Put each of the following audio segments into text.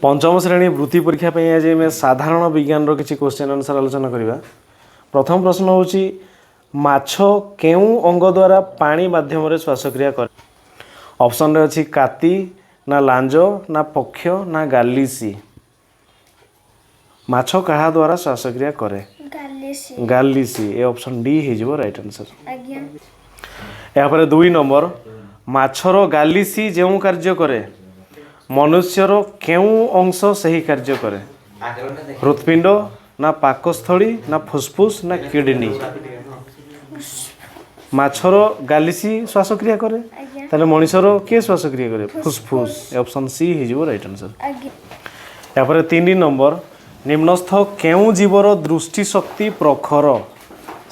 पंचम श्रेणी वृत्ति परीक्षा आज आम साधारण विज्ञान किसी क्वेश्चन आंसर आलोचना करवा। प्रथम प्रश्न होची माछ केउ अंग द्वारा पानी माध्यम श्वासक्रिया करे। ऑप्शन रे अछि काती ना लांज ना पक्ष ना गालिसी। माछ कहा द्वारा श्वासक्रिया करे गालिसी। ए ऑप्शन डी हो राइट आंसर। या पर 2 नंबर माछर गालिसी जेउ कार्य करे मनुष्यर केउ अंश सही कार्य करे। हृत्पिंड ना पाकस्थली ना फुसफुस ना किडनी। माछर गालिसी श्वासक्रिया करे ताले मनुष्यर के श्वासक्रिया करे फुसफुस। ऑप्शन सी हो राइट आंसर। या पर 3 नंबर निम्नस्थ केउ जीवर दृष्टि शक्ति प्रखर।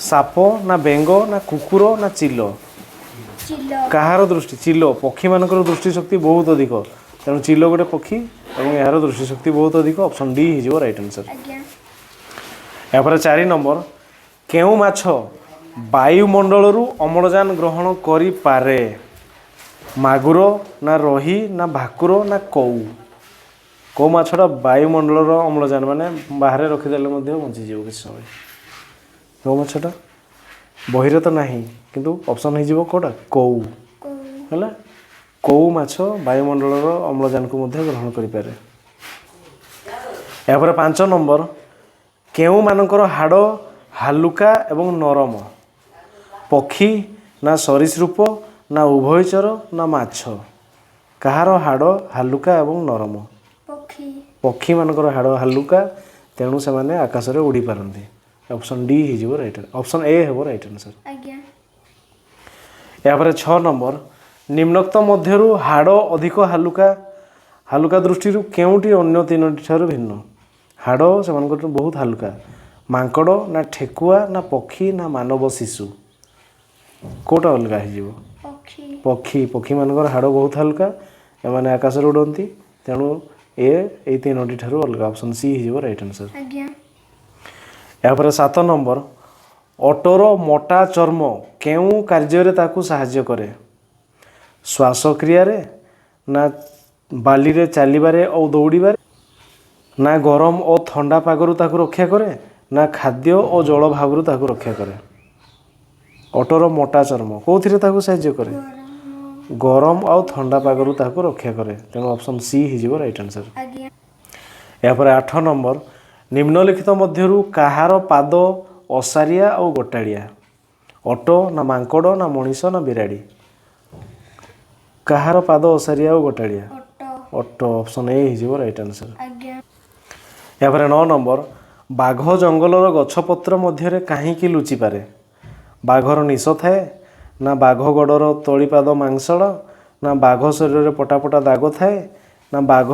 साप ना बेंग ना कुकुर ना चिल। कहार दृष्टि चिल पक्षी मानकर दृष्टि शक्ति बहुत अधिक तेणु चिल गोटे पक्षी और यार दृष्टि शक्ति बहुत अधिक। ऑप्शन डी हो राइट आंसर। या पर 4 नंबर केउ माछ वायुमंडल अम्लजान ग्रहण करि पारे। मागुर ना रोही ना भाकुर ना कौ। कौ माछटा वायुमंडल अम्लजान माने बाहर रखिदेले बंची जीव किसी समय। कौ माछटा बहिरे तो नहीं किंतु ऑप्शन हो कौटा कौ है। कौ माछ वायुमंडल अम्लजान को ग्रहण करें। या 5 नंबर केउ मानकर हाड़ हालुका एवं नरम। पक्षी ना सरीसृप ना उभयचर ना माछ। कहार हाड़ हालुका एवं नरम पक्षी मानकर हाड़ हालुका तेणु से माने आकाश में उड़ी पारती। ऑप्शन डी हो राइट। ऑप्शन ए हो राइट आंसर। या 6 नंबर निम्नोक्त मध्यरु हाड़ अधिक हालुका हालुका दृष्टि केउटी अन्य 3टी ठार भिन्न। हाड़ से बहुत हालुका मांकड़ ना ठेकुआ ना पक्षी ना मानव शिशु। कोटा अलग हो पक्षी पक्षी मानकर हाड़ बहुत हालुका एमाने आकाश में उड़ती तेणु ए 3टी ठार अलग। ऑप्शन सी हो राइट आंसर। या 7 नंबर ओटर मोटा चर्म केउ कार्य ताकू साहाय्य करे। श्वासक्रिया ना बाली रे चलिबारे और दौड़ारे ना गरम और ठंडा पागरु ताकू रक्षा करे ना खाद्य और जल भाव ताकू रक्षा करे। ओटर मोटा चर्म कौन ताकू साहाय्य करे गरम और ठंडा पागरु ताकू रक्षा करे तेणु ऑप्शन सी हो राइट आंसर। या 8 नंबर निम्नलिखित मध्यरु काहार पाद असारिया और गोटाड़िया। ओट ना मांकड़ ना मनीष ना बिराड़ी। काहार पाद असारिया और गोटाड़िया ओट। ऑप्शन ए हो राइट आंसर। या 9 नंबर बाघ जंगलर गछपत्र मध्य कहीं लुचि पारे। बाघर निश थाए ना बाघ गड़र तलीपाद मांसल ना बाघ शरीर पटापटा दाग थाए ना बाघ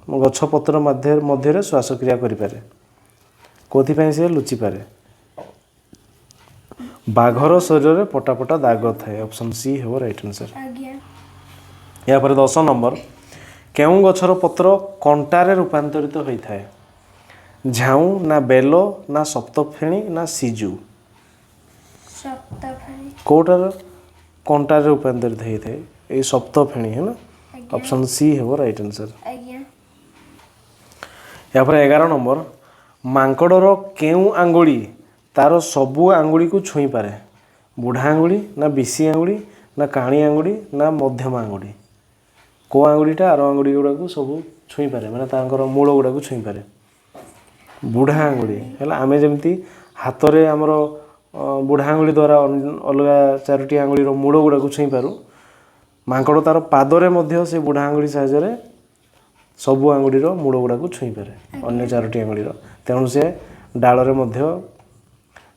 गछपत्र मध्य श्वासक्रिया करें कौन से लुचि पारे बाघर शरीर में पटापटा दाग थाए। ऑप्शन सी हो राइट आंसर। या 10 नंबर केउ गछर पत्र कंटारे रूपांतरित होता है। झाऊ ना बेल ना सप्तफेणी ना सिजु। कौटार कंटारे रूपांतरित होता है ये सप्तफेणी है ना। ऑप्शन सी हो राइट आंसर। या 11 नंबर मांकड़र केउ आंगुली तार सबू आंगुली को छुई पारे। बुढ़ा आंगुली ना बिशी आंगुली ना काणी आंगुली ना मध्यम आंगुली। को आंगुलीटा आर आंगुली गुड़ा सब छुई पारे माने तांकर मूल गुड़ा को छुई पारे। बुढ़ा आंगुली है आम जमी हाथ में आमर बुढ़ा आंगुली द्वारा अलग 4टी आंगुलीर मूल गुड़ा को छुई पारू मांकड़ तार पादरे मध्य से बुढ़ा आंगुली साहाय्य सबू आंगुलीर मूल गुड़ा को छुई पारे अन्य 4टी आंगुलीर तेणु से डालरे मध्य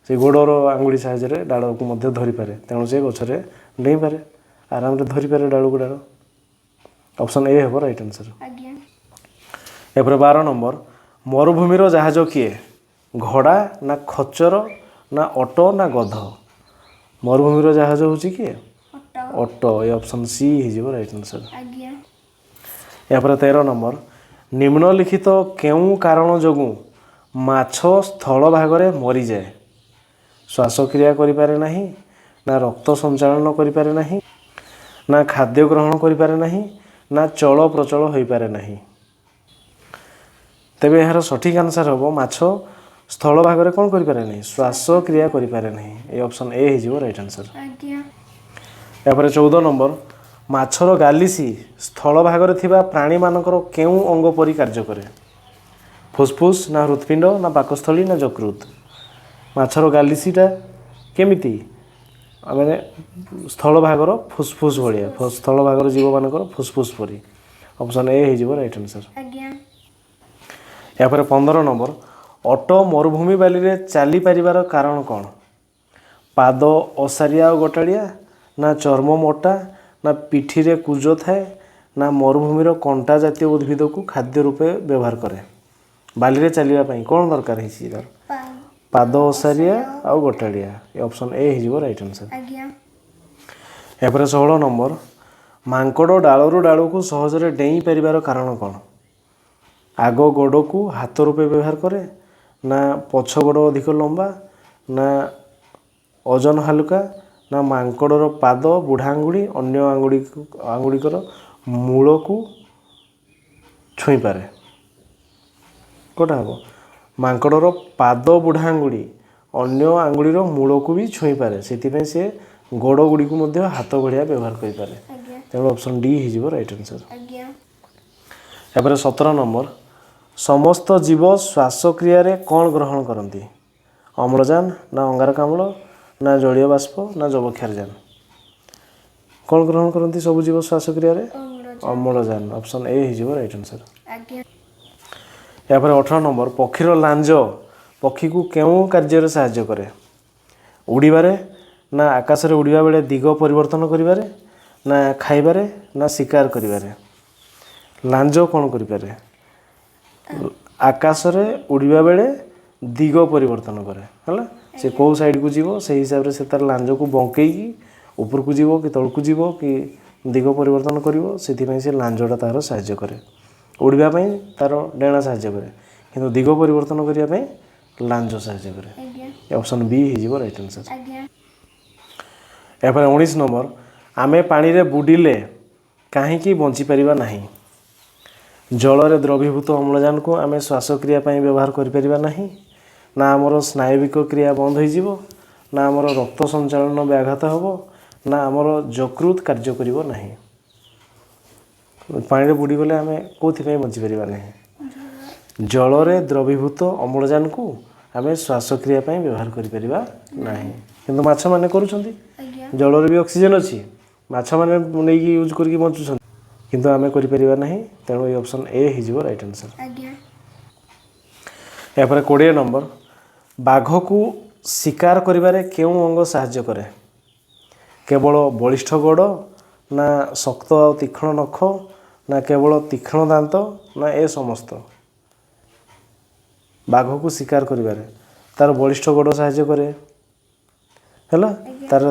से गोड़र आंगुली साहाय्य डाल को धरी पारे तेणु से गचरे डेई पारे आराम से धरी पारे डाल गुड़ार। ऑप्शन ए हो राइट आंसर। या 12 नंबर मरुभूमिर जहाज किए घोड़ा ना खच्चर ना ऑटो ना गध। मरुभूमिर जहाज हूँ किए ऑटो। ये ऑप्शन सी हो राइट आंसर। या 13 नंबर निम्नलिखित केउ कारण जोगु माछ स्थल भागरे मरी जाए। श्वासक्रिया करिपारे नहीं ना रक्त संचालन करिपारे नहीं ना खाद्य ग्रहण करिपारे नहीं ନା ଚଳପ୍ରଚଳ ହୋଇପାରେ ନାହିଁ। ତେବେ ଏହାର ସଠିକ୍ ଆନ୍ସର୍ ହେବ ମାଛ ସ୍ଥଳ ଭାଗରେ କ'ଣ କରିପାରେ ନାହିଁ, ଶ୍ୱାସକ୍ରିୟା କରିପାରେ ନାହିଁ। ଏ ଅପସନ୍ ଏ ହେଇଯିବ ରାଇଟ୍ ଆନ୍ସର୍। ଏହାପରେ 14 ନମ୍ବର, ମାଛର ଗାଲିସି ସ୍ଥଳ ଭାଗରେ ଥିବା ପ୍ରାଣୀମାନଙ୍କର କେଉଁ ଅଙ୍ଗ ପରି କାର୍ଯ୍ୟ କରେ? ଫୁସ୍ଫୁସ୍ ନା ହୃତ୍ପିଣ୍ଡ ନା ପାକସ୍ଥଳୀ ନା ଯକୃତ୍? ମାଛର ଗାଲିସିଟା କେମିତି, ମାନେ ସ୍ଥଳ ଭାଗର ଫୁସ୍ଫୁସ୍ ଭଳିଆ, ସ୍ଥଳ ଭାଗର ଜୀବମାନଙ୍କର ଫୁସ୍ଫୁସ୍ ପରି। ଅପସନ୍ ଏ ହେଇଯିବ ରାଇଟ୍ ଆନ୍ସର୍। ଏହାପରେ 15 ନମ୍ବର, ଅଟ ମରୁଭୂମି ବାଲିରେ ଚାଲିପାରିବାର କାରଣ କ'ଣ? ପାଦ ଅସାରିଆ ଆଉ ଗୋଟାଳିଆ ନା ଚର୍ମ ମୋଟା ନା ପିଠିରେ କୁଜ ଥାଏ ନା ମରୁଭୂମିର କଣ୍ଟା ଜାତୀୟ ଉଦ୍ଭିଦକୁ ଖାଦ୍ୟ ରୂପେ ବ୍ୟବହାର କରେ? ବାଲିରେ ଚାଲିବା ପାଇଁ କ'ଣ ଦରକାର ହେଇଛି ତାର? ପାଦ ଅସାରିଆ ଆଉ ଗୋଟାଳିଆ। ଏ ଅପସନ୍ ଏ ହେଇଯିବ ରାଇଟ୍ ଆନ୍ସର୍। ଏହାପରେ 16 ନମ୍ବର, ମାଙ୍କଡ଼ ଡାଳରୁ ଡାଳକୁ ସହଜରେ ଡେଇଁ ପାରିବାର କାରଣ କ'ଣ? ଆଗ ଗୋଡ଼କୁ ହାତ ରୂପେ ବ୍ୟବହାର କରେ ନା ପଛ ଗୋଡ଼ ଅଧିକ ଲମ୍ବା ନା ଓଜନ ହାଲୁକା ନା ମାଙ୍କଡ଼ର ପାଦ ବୁଢ଼ା ଆଙ୍ଗୁଳି ଅନ୍ୟ ଆଙ୍ଗୁଳିକର ମୂଳକୁ ଛୁଇଁପାରେ? କେଉଁଟା ହେବ? ମାଙ୍କଡ଼ର ପାଦ ବୁଢ଼ା ଆଙ୍ଗୁଳି ଅନ୍ୟ ଆଙ୍ଗୁଳିର ମୂଳକୁ ବି ଛୁଇଁପାରେ, ସେଥିପାଇଁ ସେ ଗୋଡ଼ ଗୁଡ଼ିକୁ ମଧ୍ୟ ହାତ ଭଳିଆ ବ୍ୟବହାର କରିପାରେ। ତେଣୁ ଅପସନ୍ ଡି ହେଇଯିବ ରାଇଟ୍ ଆନ୍ସର୍। ଏହାପରେ 17 ନମ୍ବର, ସମସ୍ତ ଜୀବ ଶ୍ୱାସକ୍ରିୟାରେ କ'ଣ ଗ୍ରହଣ କରନ୍ତି? ଅମ୍ଳଜାନ ନା ଅଙ୍ଗାରକାମ୍ଳ ନା ଜଳୀୟ ବାଷ୍ପ ନା ଯବକ୍ଷାରଜାନ? କ'ଣ ଗ୍ରହଣ କରନ୍ତି ସବୁ ଜୀବ ଶ୍ୱାସକ୍ରିୟାରେ? ଅମ୍ଳଜାନ। ଅପସନ୍ ଏ ହେଇଯିବ ରାଇଟ୍ ଆନ୍ସର୍। ଏହାପରେ 18 ନମ୍ବର, ପକ୍ଷୀର ଲାଞ୍ଜ ପକ୍ଷୀକୁ କେଉଁ କାର୍ଯ୍ୟରେ ସାହାଯ୍ୟ କରେ? ଉଡ଼ିବାରେ ନା ଆକାଶରେ ଉଡ଼ିବା ବେଳେ ଦିଗ ପରିବର୍ତ୍ତନ କରିବାରେ ନା ଖାଇବାରେ ନା ଶିକାର କରିବାରେ? ଲାଞ୍ଜ କ'ଣ କରିପାରେ? ଆକାଶରେ ଉଡ଼ିବା ବେଳେ ଦିଗ ପରିବର୍ତ୍ତନ କରେ, ହେଲା। ସେ କେଉଁ ସାଇଡ଼କୁ ଯିବ ସେଇ ହିସାବରେ ସେ ତାର ଲାଞ୍ଜକୁ ବଙ୍କେଇକି ଉପରକୁ ଯିବ କି ତଳକୁ ଯିବ କି ଦିଗ ପରିବର୍ତ୍ତନ କରିବ, ସେଥିପାଇଁ ସେ ଲାଞ୍ଜଟା ତାର ସାହାଯ୍ୟ କରେ। ଉଡ଼ିବା ପାଇଁ ତାର ଡେଣା ସାହାଯ୍ୟ କରେ, କିନ୍ତୁ ଦିଗ ପରିବର୍ତ୍ତନ କରିବା ପାଇଁ ଲାଞ୍ଜ ସାହାଯ୍ୟ କରେ। ଅପସନ୍ ବି ହେଇଯିବ ରାଇଟ୍ ଆନ୍ସର୍। ଏହାପରେ 19 ନମ୍ବର, ଆମେ ପାଣିରେ ବୁଡ଼ିଲେ କାହିଁକି ବଞ୍ଚିପାରିବା ନାହିଁ? ଜଳରେ ଦ୍ରବୀଭୂତ ଅମ୍ଳଜାନକୁ ଆମେ ଶ୍ୱାସକ୍ରିୟା ପାଇଁ ବ୍ୟବହାର କରିପାରିବା ନାହିଁ ନା ଆମର ସ୍ନାୟବିକ କ୍ରିୟା ବନ୍ଦ ହୋଇଯିବ ନା ଆମର ରକ୍ତ ସଞ୍ଚାଳନ ବ୍ୟାଘାତ ହେବ ନା ଆମର ଯକୃତ୍ କାର୍ଯ୍ୟ କରିବ ନାହିଁ? ପାଣିରେ ବୁଡ଼ିଗଲେ ଆମେ କେଉଁଥିପାଇଁ ବଞ୍ଚିପାରିବା ନାହିଁ? ଜଳରେ ଦ୍ରବୀଭୂତ ଅମ୍ଳଜାନକୁ ଆମେ ଶ୍ୱାସକ୍ରିୟା ପାଇଁ ବ୍ୟବହାର କରିପାରିବା ନାହିଁ, କିନ୍ତୁ ମାଛମାନେ କରୁଛନ୍ତି। ଜଳରେ ବି ଅକ୍ସିଜେନ୍ ଅଛି, ମାଛମାନେ ନେଇକି ୟୁଜ୍ କରିକି ବଞ୍ଚୁଛନ୍ତି, କିନ୍ତୁ ଆମେ କରିପାରିବା ନାହିଁ। ତେଣୁ ଏ ଅପସନ୍ ଏ ହେଇଯିବ ରାଇଟ୍ ଆନ୍ସର୍। ଏହାପରେ 20 ନମ୍ବର, ବାଘକୁ ଶିକାର କରିବାରେ କେଉଁ ଅଙ୍ଗ ସାହାଯ୍ୟ କରେ? କେବଳ ବଳିଷ୍ଠ ଗୋଡ଼ ନା ଶକ୍ତ ଆଉ ତୀକ୍ଷ୍ଣ ନଖ ନା କେବଳ ତୀକ୍ଷ୍ଣ ଦାନ୍ତ ନା ଏ ସମସ୍ତ? ବାଘକୁ ଶିକାର କରିବାରେ ତାର ବଳିଷ୍ଠ ଗୋଡ଼ ସାହାଯ୍ୟ କରେ, ହେଲା, ତାର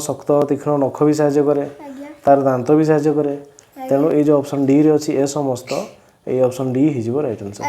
ଶକ୍ତ ତୀକ୍ଷ୍ଣ ନଖ ବି ସାହାଯ୍ୟ କରେ, ତାର ଦାନ୍ତ ବି ସାହାଯ୍ୟ କରେ। ତେଣୁ ଏଇ ଯେଉଁ ଅପସନ୍ ଡିରେ ଅଛି ଏ ସମସ୍ତ, ଏଇ ଅପସନ୍ ଡି ହେଇଯିବ ରାଇଟ୍ ଆନ୍ସର୍।